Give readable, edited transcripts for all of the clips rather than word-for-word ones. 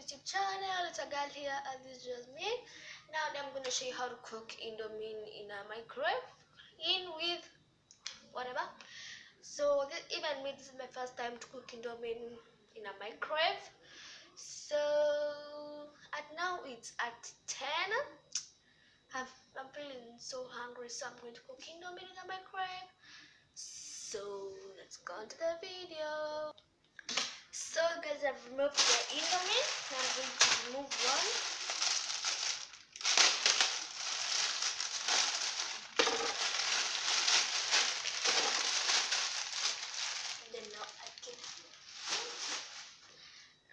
YouTube channel. It's a girl here, and this is just me. Now I'm going to show you how to cook indomie in a microwave with whatever. So even me, this is my first time to cook indomie in a microwave. So now it's at 10. I'm feeling so hungry, so I'm going to cook indomie in a microwave. So let's go into the video. So guys, I've removed the indomie. Now I'm going to remove one. And then now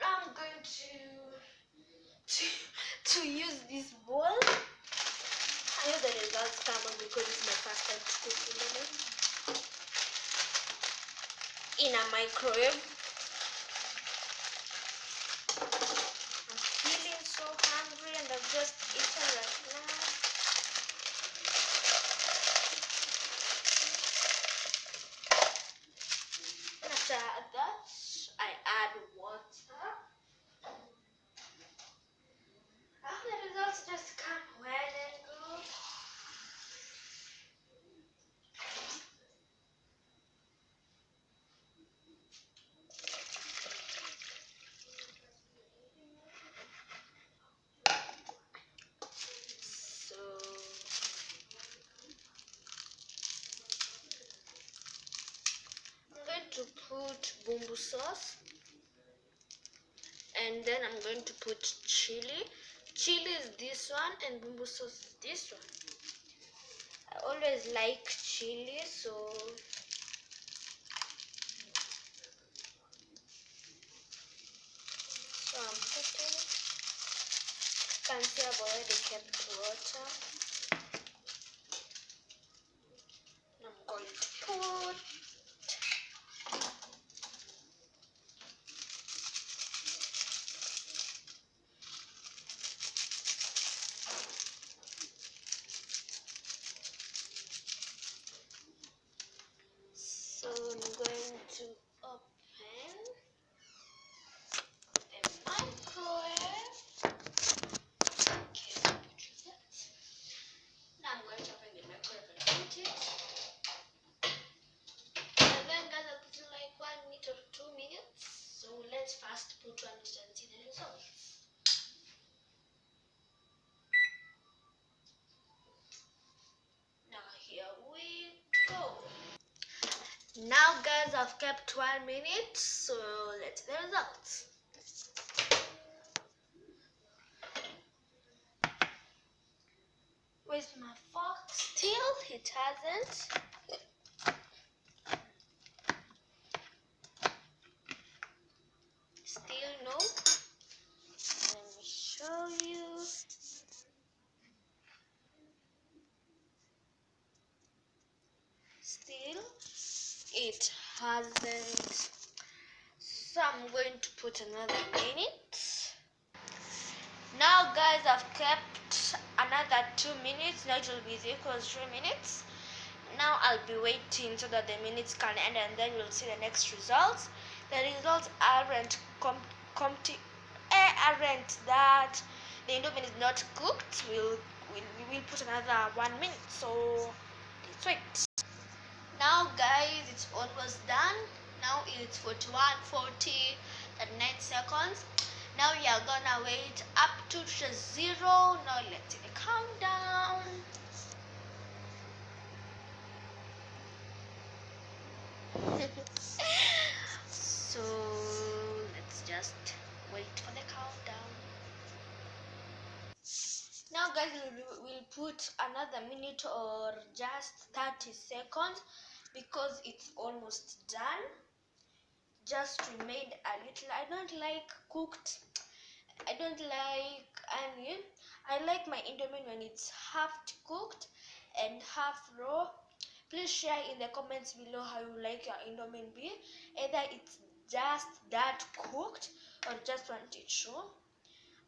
I'm going to use this bowl. I know the results come on because it's my first time to cook indomie in a microwave. I'm feeling so hungry and I've just eaten right now. And after that, I add water. The results just come well and good. So I'm going to put bumbu sauce, and then I'm going to put chili. Chili is this one and bumbu sauce is this one. I always like chili, so I'm putting. You can see I've already kept water. I'm going to put so I'm going to open the microwave. Okay, now I'm going to open the microwave and put it. And then guys, I'll put it like 1 minute or 2 minutes. So let's first put 1 minute and see the results. Now here we go. Now guys, I've kept 1 minute, so let's see the results. With my fork, still it hasn't. Still no. Let me show you. Still it hasn't. So I'm going to put another minute. Now guys, I've kept another 2 minutes. Now it will be equals 3 minutes. Now I'll be waiting so that the minutes can end, and then we'll see the next results. The results aren't aren't that the indomie is not cooked. We'll put another 1 minute. So let's wait. Now guys, it's almost done. Now it's 41:40 and 9 seconds. Now we are gonna wait up to 0. Now let's see the countdown. So let's just wait for the countdown. Now guys, we'll put another minute or just 30 seconds because it's almost done. Just remained a little. I don't like cooked. I don't like onion. I like my indomie when it's half cooked and half raw. Please share in the comments below how you like your indomie be. Either it's just that cooked or just want it raw.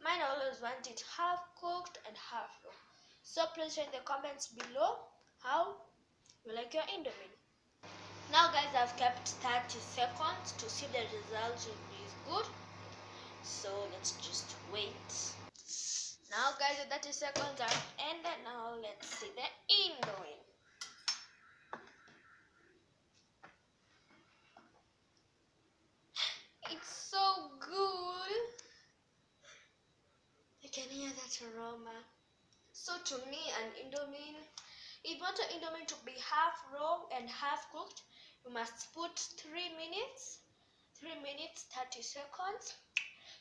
Mine, I always want it half cooked and half raw. So please share in the comments below how you like your indomie. Now guys, I've kept 30 seconds to see the results will be good. So let's just wait. Now guys, the 30 seconds are ended. Now let's see the indomie. It's so good. You can hear that aroma. So to me, an indomie, if you want an indomie to be half raw and half cooked, you must put 3 minutes, 30 seconds.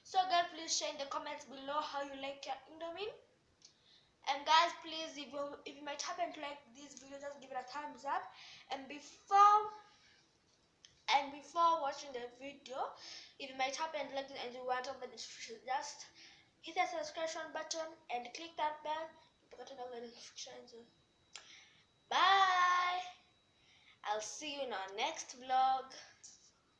So guys, please share in the comments below how you like your indomie. And guys, please, if you might happen to like this video, just give it a thumbs up. And before watching the video, if you might happen to like it and you want over the description, just hit the subscription button and click that bell to get all the notifications. Bye. I'll see you in our next vlog.